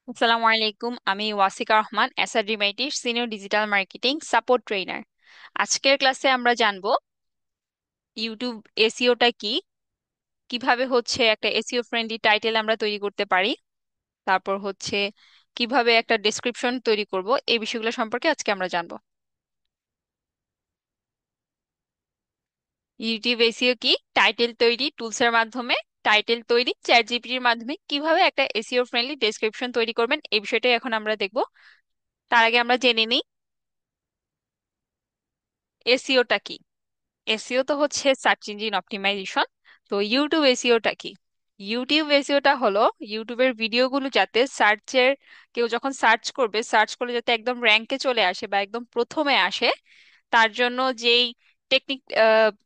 আসসালামু আলাইকুম, আমি ওয়াসিকা রহমান, এসআরডিমাইটির senior digital marketing support trainer. আজকের ক্লাসে আমরা জানবো ইউটিউব এসইওটা কি, কিভাবে একটা এসইও ফ্রেন্ডলি টাইটেল আমরা তৈরি করতে পারি, তারপর কিভাবে একটা ডেসক্রিপশন তৈরি করব। এই বিষয়গুলো সম্পর্কে আজকে আমরা জানবো। ইউটিউব এসইও কি, টাইটেল তৈরি টুলসের মাধ্যমে, টাইটেল তৈরি চ্যাট জিপিটির মাধ্যমে কিভাবে একটা এসইও ফ্রেন্ডলি ডেসক্রিপশন তৈরি করবেন, এই বিষয়টাই এখন আমরা দেখব। তার আগে আমরা জেনে নিই এসইওটা কি। এসইও তো হচ্ছে সার্চ ইঞ্জিন অপটিমাইজেশন। তো ইউটিউব এসইওটা কি? ইউটিউব এসইওটা হলো ইউটিউবের ভিডিওগুলো যাতে কেউ যখন সার্চ করবে, সার্চ করলে যাতে একদম র্যাঙ্কে চলে আসে বা একদম প্রথমে আসে, তার জন্য যেই টেকনিক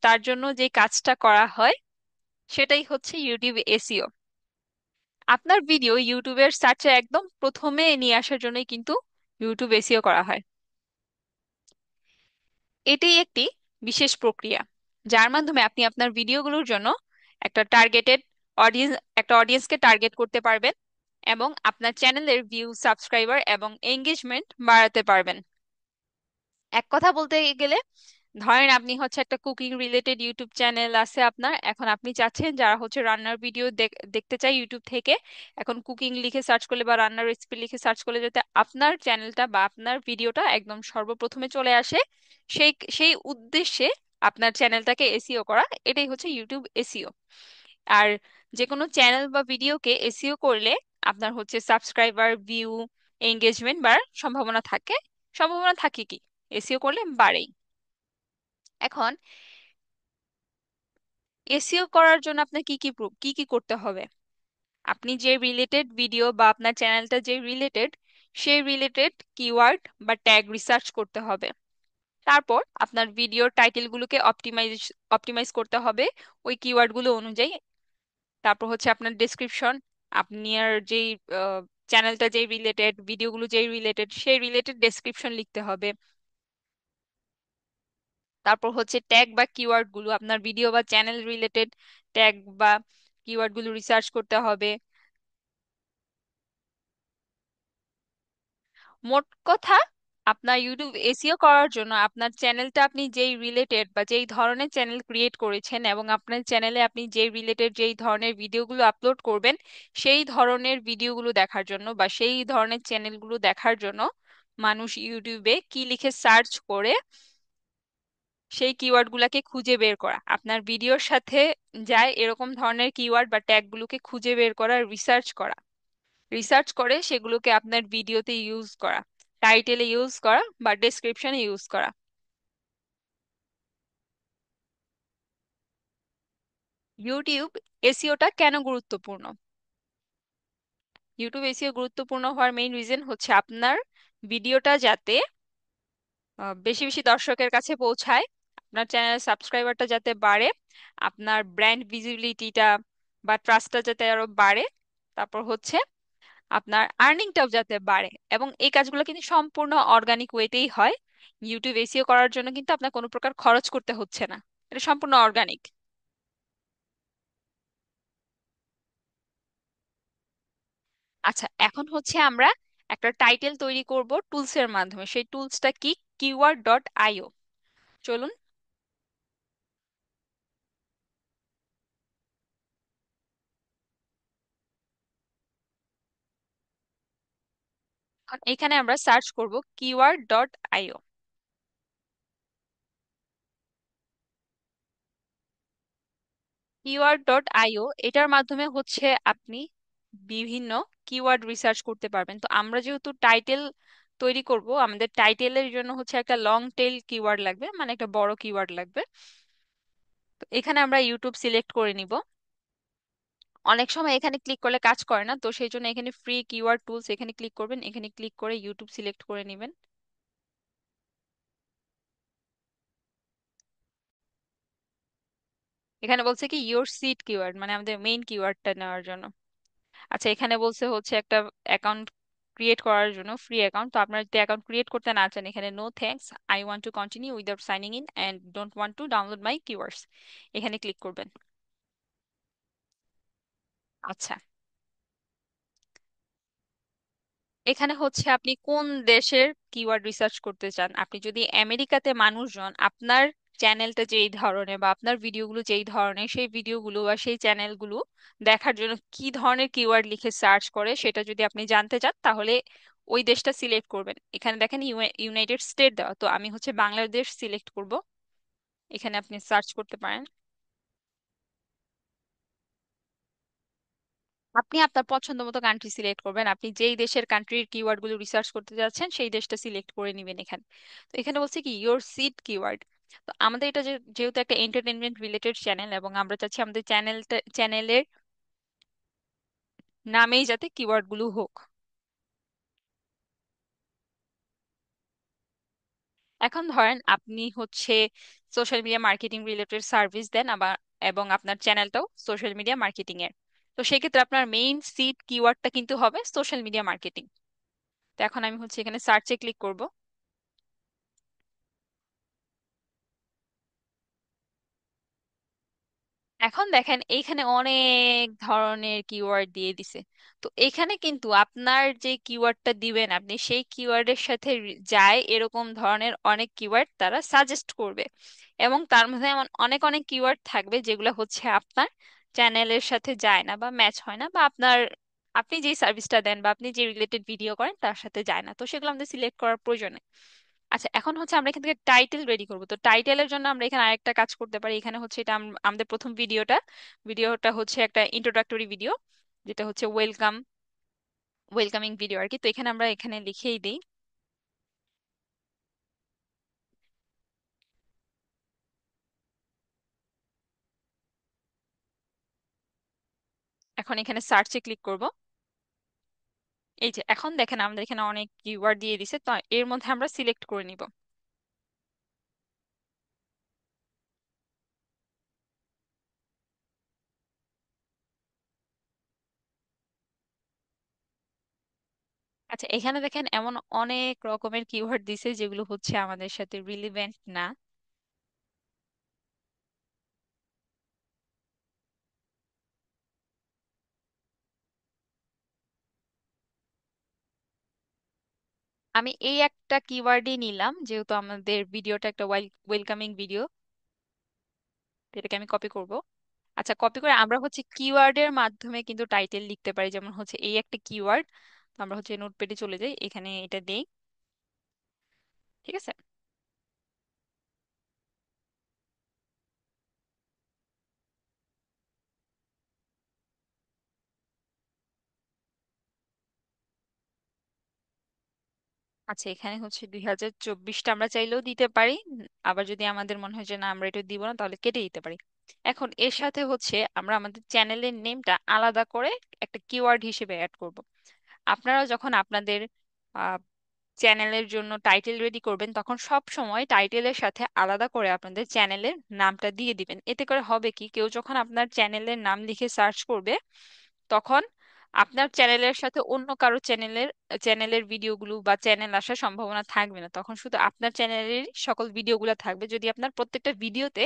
তার জন্য যে কাজটা করা হয় সেটাই হচ্ছে ইউটিউব এসইও। আপনার ভিডিও ইউটিউবের সার্চে একদম প্রথমে নিয়ে আসার জন্যই কিন্তু ইউটিউব এসইও করা হয়। এটি একটি বিশেষ প্রক্রিয়া যার মাধ্যমে আপনি আপনার ভিডিওগুলোর জন্য একটা টার্গেটেড অডিয়েন্স একটা অডিয়েন্সকে টার্গেট করতে পারবেন এবং আপনার চ্যানেলের ভিউ, সাবস্ক্রাইবার এবং এঙ্গেজমেন্ট বাড়াতে পারবেন। এক কথা বলতে গেলে, ধরেন আপনি একটা কুকিং রিলেটেড ইউটিউব চ্যানেল আছে আপনার, এখন আপনি চাচ্ছেন যারা রান্নার ভিডিও দেখতে চায় ইউটিউব থেকে, এখন কুকিং লিখে সার্চ করলে বা রান্নার রেসিপি লিখে সার্চ করলে যাতে আপনার চ্যানেলটা বা আপনার ভিডিওটা একদম সর্বপ্রথমে চলে আসে, সেই সেই উদ্দেশ্যে আপনার চ্যানেলটাকে এসইও করা, এটাই হচ্ছে ইউটিউব এসইও। আর যে কোনো চ্যানেল বা ভিডিওকে এসইও করলে আপনার সাবস্ক্রাইবার, ভিউ, এঙ্গেজমেন্ট বাড়ার সম্ভাবনা থাকে কি, এসইও করলে বাড়েই। এখন এসইও করার জন্য আপনার কি কি করতে হবে? আপনি যে রিলেটেড ভিডিও বা আপনার চ্যানেলটা যে রিলেটেড, সেই রিলেটেড কিওয়ার্ড বা ট্যাগ রিসার্চ করতে হবে। তারপর আপনার ভিডিওর টাইটেলগুলোকে অপটিমাইজ করতে হবে ওই কিওয়ার্ডগুলো অনুযায়ী। তারপর আপনার ডেসক্রিপশন, আপনার যেই চ্যানেলটা যেই রিলেটেড, ভিডিওগুলো যেই রিলেটেড, সেই রিলেটেড ডেসক্রিপশন লিখতে হবে। তারপর ট্যাগ বা কিওয়ার্ড গুলো, আপনার ভিডিও বা চ্যানেল রিলেটেড ট্যাগ বা কিওয়ার্ড গুলো রিসার্চ করতে হবে। মোট কথা, আপনার ইউটিউব এসইও করার জন্য আপনার চ্যানেলটা, আপনি যেই রিলেটেড বা যেই ধরনের চ্যানেল ক্রিয়েট করেছেন এবং আপনার চ্যানেলে আপনি যেই রিলেটেড যেই ধরনের ভিডিওগুলো আপলোড করবেন, সেই ধরনের ভিডিওগুলো দেখার জন্য বা সেই ধরনের চ্যানেলগুলো দেখার জন্য মানুষ ইউটিউবে কি লিখে সার্চ করে, সেই কিওয়ার্ড গুলাকে খুঁজে বের করা, আপনার ভিডিওর সাথে যায় এরকম ধরনের কিওয়ার্ড বা ট্যাগ গুলোকে খুঁজে বের করা, রিসার্চ করে সেগুলোকে আপনার ভিডিওতে ইউজ করা, টাইটেলে ইউজ করা বা ডেসক্রিপশনে ইউজ করা। ইউটিউব এসইওটা কেন গুরুত্বপূর্ণ? ইউটিউব এসইও গুরুত্বপূর্ণ হওয়ার মেইন রিজন আপনার ভিডিওটা যাতে বেশি বেশি দর্শকের কাছে পৌঁছায়, আপনার চ্যানেল সাবস্ক্রাইবারটা যাতে বাড়ে, আপনার ব্র্যান্ড ভিজিবিলিটিটা বা ট্রাস্টটা যাতে আরো বাড়ে, তারপর আপনার আর্নিংটাও যাতে বাড়ে। এবং এই কাজগুলো কিন্তু সম্পূর্ণ অর্গানিক ওয়েতেই হয়। ইউটিউব এসইও করার জন্য কিন্তু আপনার কোনো প্রকার খরচ করতে হচ্ছে না, এটা সম্পূর্ণ অর্গানিক। আচ্ছা, এখন আমরা একটা টাইটেল তৈরি করব টুলসের মাধ্যমে। সেই টুলসটা কি? keyword.io। চলুন। এখন এখানে আমরা সার্চ করব keyword.io। keyword.io, এটার মাধ্যমে আপনি বিভিন্ন কিওয়ার্ড রিসার্চ করতে পারবেন। তো আমরা যেহেতু টাইটেল তৈরি করব, আমাদের টাইটেলের জন্য একটা লং টেল কিওয়ার্ড লাগবে, মানে একটা বড় কিওয়ার্ড লাগবে। তো এখানে আমরা ইউটিউব সিলেক্ট করে নিব। অনেক সময় এখানে ক্লিক করলে কাজ করে না, তো সেই জন্য এখানে ফ্রি কিওয়ার্ড টুলস এখানে ক্লিক করবেন, এখানে ক্লিক করে ইউটিউব সিলেক্ট করে নেবেন। এখানে বলছে কি ইওর সিড কিওয়ার্ড, মানে আমাদের মেইন কিওয়ার্ডটা নেওয়ার জন্য। আচ্ছা, এখানে বলছে একটা অ্যাকাউন্ট ক্রিয়েট করার জন্য, ফ্রি অ্যাকাউন্ট। তো আপনার যদি অ্যাকাউন্ট ক্রিয়েট করতে না চান, এখানে no thanks, I want to continue without signing in and don't want to download my keywords, এখানে ক্লিক করবেন। আচ্ছা, এখানে হচ্ছে আপনি কোন দেশের কিওয়ার্ড রিসার্চ করতে চান। আপনি যদি আমেরিকাতে মানুষজন আপনার চ্যানেলটা যেই ধরনের বা আপনার ভিডিওগুলো যেই ধরনের, সেই ভিডিওগুলো বা সেই চ্যানেলগুলো দেখার জন্য কি ধরনের কিওয়ার্ড লিখে সার্চ করে সেটা যদি আপনি জানতে চান, তাহলে ওই দেশটা সিলেক্ট করবেন। এখানে দেখেন ইউনাইটেড স্টেট দেওয়া, তো আমি হচ্ছে বাংলাদেশ সিলেক্ট করব। এখানে আপনি সার্চ করতে পারেন। আপনি আপনার পছন্দ মতো কান্ট্রি সিলেক্ট করবেন। আপনি যেই দেশের কান্ট্রির কিওয়ার্ড গুলো রিসার্চ করতে যাচ্ছেন সেই দেশটা সিলেক্ট করে নেবেন এখানে। তো এখানে বলছে কি ইয়োর সিট কিওয়ার্ড। তো আমাদের এটা যেহেতু একটা এন্টারটেনমেন্ট রিলেটেড চ্যানেল, এবং আমরা চাচ্ছি আমাদের চ্যানেলের নামেই যাতে কিওয়ার্ড গুলো হোক। এখন ধরেন আপনি হচ্ছে social media marketing related service দেন, আবার এবং আপনার চ্যানেলটাও সোশ্যাল মিডিয়া মার্কেটিং এর। তো সেক্ষেত্রে আপনার মেইন সিট কিওয়ার্ডটা কিন্তু হবে সোশ্যাল মিডিয়া মার্কেটিং। তো এখন আমি হচ্ছে এখানে সার্চে ক্লিক করব। এখন দেখেন এইখানে অনেক ধরনের কিওয়ার্ড দিয়ে দিছে। তো এখানে কিন্তু আপনার যে কিওয়ার্ডটা দিবেন আপনি, সেই কিওয়ার্ডের সাথে যায় এরকম ধরনের অনেক কিওয়ার্ড তারা সাজেস্ট করবে। এবং তার মধ্যে এমন অনেক অনেক কিওয়ার্ড থাকবে যেগুলো হচ্ছে আপনার চ্যানেলের সাথে যায় না বা ম্যাচ হয় না, বা আপনার আপনি যেই সার্ভিসটা দেন বা আপনি যে রিলেটেড ভিডিও করেন তার সাথে যায় না। তো সেগুলো আমাদের সিলেক্ট করার প্রয়োজন নেই। আচ্ছা, এখন হচ্ছে আমরা এখান থেকে টাইটেল রেডি করব। তো টাইটেলের জন্য আমরা এখানে আরেকটা কাজ করতে পারি। এখানে হচ্ছে এটা আমাদের প্রথম ভিডিওটা হচ্ছে একটা ইন্ট্রোডাক্টরি ভিডিও, যেটা হচ্ছে ওয়েলকামিং ভিডিও আর কি। তো এখানে আমরা এখানে লিখেই দিই। এখন এখানে সার্চে ক্লিক করব। এই যে এখন দেখেন আমাদের এখানে অনেক কিওয়ার্ড দিয়ে দিছে, তো এর মধ্যে আমরা সিলেক্ট করে নিব। আচ্ছা, এখানে দেখেন এমন অনেক রকমের কিওয়ার্ড দিছে যেগুলো হচ্ছে আমাদের সাথে রিলিভেন্ট না। আমি এই একটা কিওয়ার্ডই নিলাম, যেহেতু আমাদের ভিডিওটা একটা ওয়েলকামিং ভিডিও। এটাকে আমি কপি করব। আচ্ছা, কপি করে আমরা হচ্ছে কিওয়ার্ডের মাধ্যমে কিন্তু টাইটেল লিখতে পারি। যেমন হচ্ছে এই একটা কিওয়ার্ড, তো আমরা হচ্ছে নোটপ্যাডে চলে যাই, এখানে এটা দেই। ঠিক আছে। আচ্ছা, এখানে হচ্ছে 2024টা আমরা চাইলেও দিতে পারি। আবার যদি আমাদের মনে হয় যে না আমরা এটা দিব না, তাহলে কেটে দিতে পারি। এখন এর সাথে হচ্ছে আমরা আমাদের চ্যানেলের নেমটা আলাদা করে একটা কিওয়ার্ড হিসেবে অ্যাড করব। আপনারা যখন আপনাদের চ্যানেলের জন্য টাইটেল রেডি করবেন, তখন সব সময় টাইটেলের সাথে আলাদা করে আপনাদের চ্যানেলের নামটা দিয়ে দিবেন। এতে করে হবে কি, কেউ যখন আপনার চ্যানেলের নাম লিখে সার্চ করবে, তখন আপনার চ্যানেলের সাথে অন্য কারো চ্যানেলের ভিডিওগুলো বা চ্যানেল আসার সম্ভাবনা থাকবে না। তখন শুধু আপনার চ্যানেলের সকল ভিডিওগুলো থাকবে, যদি আপনার প্রত্যেকটা ভিডিওতে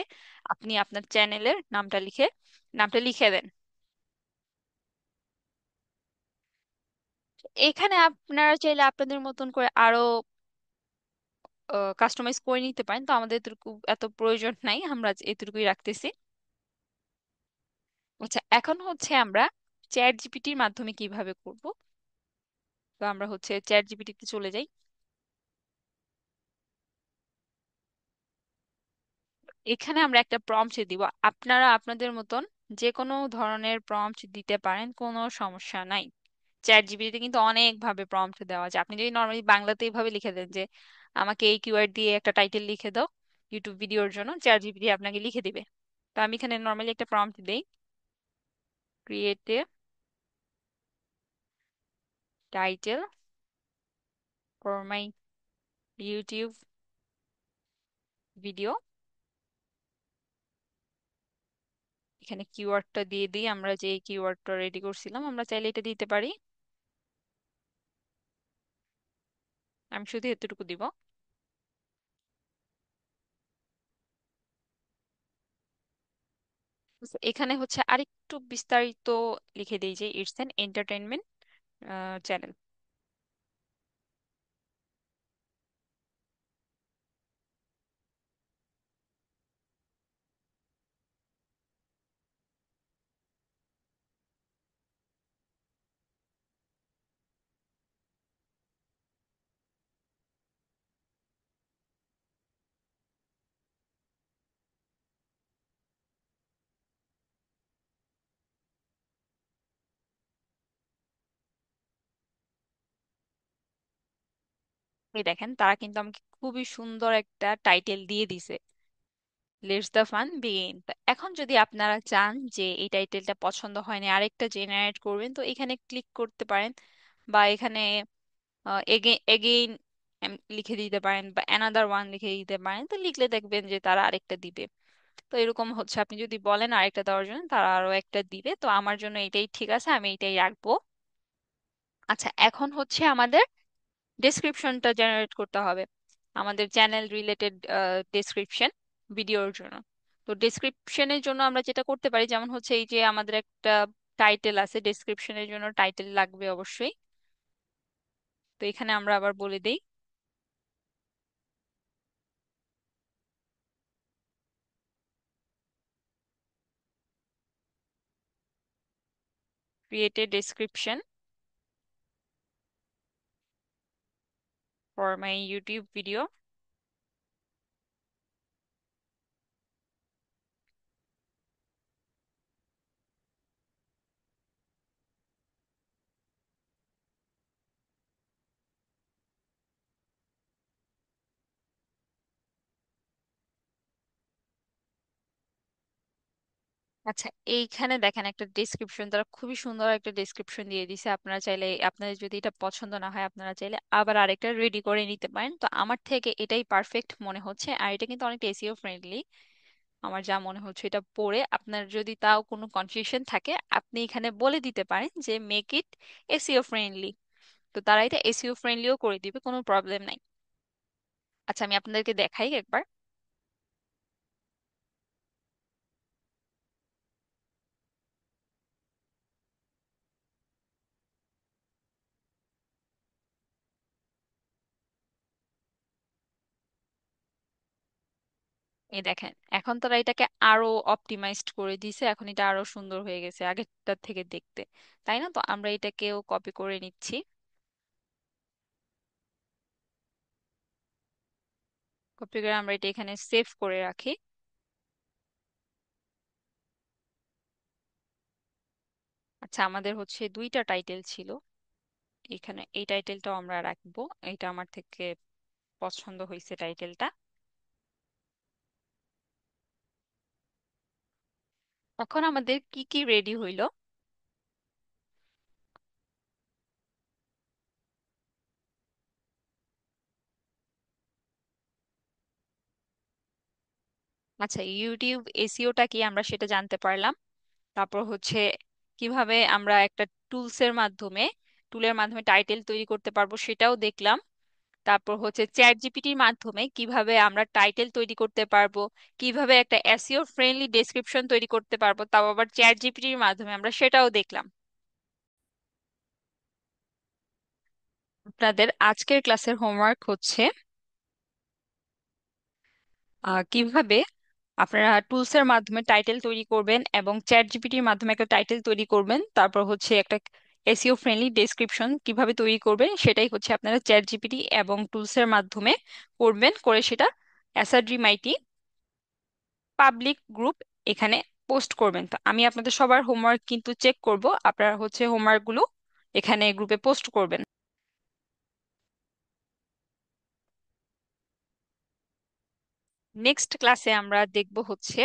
আপনি আপনার চ্যানেলের নামটা লিখে দেন। এখানে আপনারা চাইলে আপনাদের মতন করে আরো কাস্টমাইজ করে নিতে পারেন। তো আমাদের এতটুকু এত প্রয়োজন নাই, আমরা এতটুকুই রাখতেছি। আচ্ছা, এখন হচ্ছে আমরা চ্যাট জিপিটির মাধ্যমে কিভাবে করব। তো আমরা হচ্ছে চ্যাট জিপিটিতে চলে যাই। এখানে আমরা একটা প্রম্পট দিব। আপনারা আপনাদের মতন যে কোনো ধরনের প্রম্পট দিতে পারেন, কোনো সমস্যা নাই। চ্যাট জিপিটিতে কিন্তু অনেক ভাবে প্রম্পট দেওয়া যায়। আপনি যদি নর্মালি বাংলাতে এইভাবে লিখে দেন যে আমাকে এই কিওয়ার্ড দিয়ে একটা টাইটেল লিখে দাও ইউটিউব ভিডিওর জন্য, চ্যাট জিপিটি আপনাকে লিখে দিবে। তো আমি এখানে নর্মালি একটা প্রম্পট দেই, create a title for my YouTube video. এখানে কিওয়ার্ডটা দিয়ে দিই, আমরা যে কিওয়ার্ডটা রেডি করছিলাম আমরা চাইলে এটা দিতে পারি। আমি শুধু এতটুকু দিব। তো এখানে হচ্ছে আরেকটু বিস্তারিত লিখে দিই যে ইটস অ্যান এন্টারটেইনমেন্ট চ্যানেল। এই দেখেন তারা কিন্তু আমাকে খুবই সুন্দর একটা টাইটেল দিয়ে দিছে, লেটস দ্য ফান বিগিন। এখন যদি আপনারা চান যে এই টাইটেলটা পছন্দ হয়নি আরেকটা জেনারেট করবেন, তো এখানে ক্লিক করতে পারেন, বা এখানে এগেইন লিখে দিতে পারেন, বা অ্যানাদার ওয়ান লিখে দিতে পারেন। তো লিখলে দেখবেন যে তারা আরেকটা দিবে। তো এরকম হচ্ছে, আপনি যদি বলেন আরেকটা দেওয়ার জন্য, তারা আরো একটা দিবে। তো আমার জন্য এটাই ঠিক আছে, আমি এটাই রাখবো। আচ্ছা, এখন হচ্ছে আমাদের ডেসক্রিপশনটা জেনারেট করতে হবে, আমাদের চ্যানেল রিলেটেড ডেসক্রিপশন ভিডিওর জন্য। তো ডেসক্রিপশনের জন্য আমরা যেটা করতে পারি, যেমন হচ্ছে এই যে আমাদের একটা টাইটেল আছে, ডেসক্রিপশনের জন্য টাইটেল লাগবে অবশ্যই। তো এখানে আমরা আবার বলে দেই, create a description for my YouTube video. আচ্ছা, এইখানে দেখেন একটা ডেসক্রিপশন, তারা খুবই সুন্দর একটা ডেসক্রিপশন দিয়ে দিছে। আপনারা চাইলে, আপনাদের যদি এটা পছন্দ না হয়, আপনারা চাইলে আবার আরেকটা রেডি করে নিতে পারেন। তো আমার থেকে এটাই পারফেক্ট মনে হচ্ছে, আর এটা কিন্তু অনেক এসইও ফ্রেন্ডলি। আমার যা মনে হচ্ছে, এটা পড়ে আপনার যদি তাও কোনো কনফিউশন থাকে, আপনি এখানে বলে দিতে পারেন যে মেক ইট এসইও ফ্রেন্ডলি। তো তারা এটা এসইও ফ্রেন্ডলিও করে দিবে, কোনো প্রবলেম নাই। আচ্ছা, আমি আপনাদেরকে দেখাই একবার। এই দেখেন, এখন তারা এটাকে আরো অপটিমাইজড করে দিয়েছে, এখন এটা আরো সুন্দর হয়ে গেছে আগেরটার থেকে দেখতে, তাই না? তো আমরা এটাকেও কপি করে নিচ্ছি। কপি করে আমরা এটা এখানে সেভ করে রাখি। আচ্ছা, আমাদের হচ্ছে দুইটা টাইটেল ছিল, এখানে এই টাইটেলটাও আমরা রাখবো। এটা আমার থেকে পছন্দ হয়েছে টাইটেলটা। এখন আমাদের কি কি রেডি হইলো। আচ্ছা, ইউটিউব এসইওটা কি আমরা সেটা জানতে পারলাম। তারপর হচ্ছে কিভাবে আমরা একটা টুলের মাধ্যমে টাইটেল তৈরি করতে পারবো সেটাও দেখলাম। তারপর হচ্ছে চ্যাট জিপিটির মাধ্যমে কিভাবে আমরা টাইটেল তৈরি করতে পারবো, কিভাবে একটা এসইও ফ্রেন্ডলি ডেসক্রিপশন তৈরি করতে পারবো, তাও আবার চ্যাট জিপিটির মাধ্যমে, আমরা সেটাও দেখলাম। আপনাদের আজকের ক্লাসের হোমওয়ার্ক হচ্ছে কিভাবে আপনারা টুলস এর মাধ্যমে টাইটেল তৈরি করবেন এবং চ্যাট জিপিটির মাধ্যমে একটা টাইটেল তৈরি করবেন। তারপর হচ্ছে একটা এসইও ফ্রেন্ডলি ডেসক্রিপশন কিভাবে তৈরি করবেন, সেটাই হচ্ছে আপনারা চ্যাট জিপিটি এবং টুলস এর মাধ্যমে করবেন, করে সেটা অ্যাসাড্রিমাইটি পাবলিক গ্রুপ এখানে পোস্ট করবেন। তো আমি আপনাদের সবার হোমওয়ার্ক কিন্তু চেক করব, আপনারা হচ্ছে হোমওয়ার্ক গুলো এখানে গ্রুপে পোস্ট করবেন। নেক্সট ক্লাসে আমরা দেখব হচ্ছে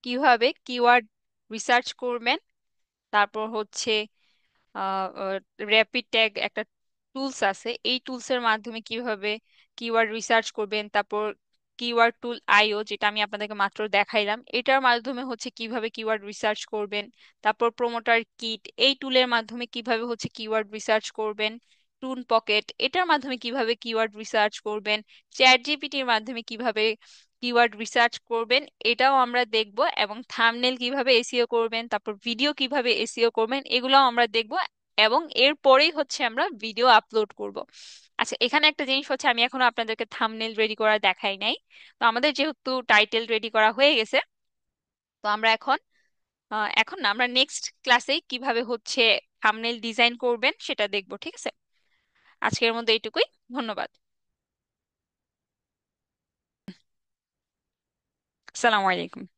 কিভাবে কিওয়ার্ড রিসার্চ করবেন। তারপর হচ্ছে র্যাপিড ট্যাগ একটা টুলস আছে, এই টুলসের মাধ্যমে কিভাবে কিওয়ার্ড রিসার্চ করবেন। তারপর কিওয়ার্ড টুল আইও, যেটা আমি আপনাদেরকে মাত্র দেখাইলাম, এটার মাধ্যমে হচ্ছে কিভাবে কিওয়ার্ড রিসার্চ করবেন। তারপর প্রোমোটার কিট, এই টুলের মাধ্যমে কিভাবে হচ্ছে কিওয়ার্ড রিসার্চ করবেন। টুন পকেট, এটার মাধ্যমে কিভাবে কিওয়ার্ড রিসার্চ করবেন। চ্যাট জিপিটির মাধ্যমে কিভাবে কিওয়ার্ড রিসার্চ করবেন, এটাও আমরা দেখব। এবং থাম্বনেল কিভাবে এসইও করবেন, তারপর ভিডিও কিভাবে এসইও করবেন, এগুলোও আমরা দেখব। এবং এরপরেই হচ্ছে আমরা ভিডিও আপলোড করব। আচ্ছা, এখানে একটা জিনিস হচ্ছে, আমি এখনো আপনাদেরকে থাম্বনেল রেডি করা দেখাই নাই। তো আমাদের যেহেতু টাইটেল রেডি করা হয়ে গেছে, তো আমরা এখন না, আমরা নেক্সট ক্লাসে কিভাবে হচ্ছে থাম্বনেল ডিজাইন করবেন সেটা দেখবো, ঠিক আছে? আজকের মধ্যে এইটুকুই। ধন্যবাদ। আসসালামু আলাইকুম।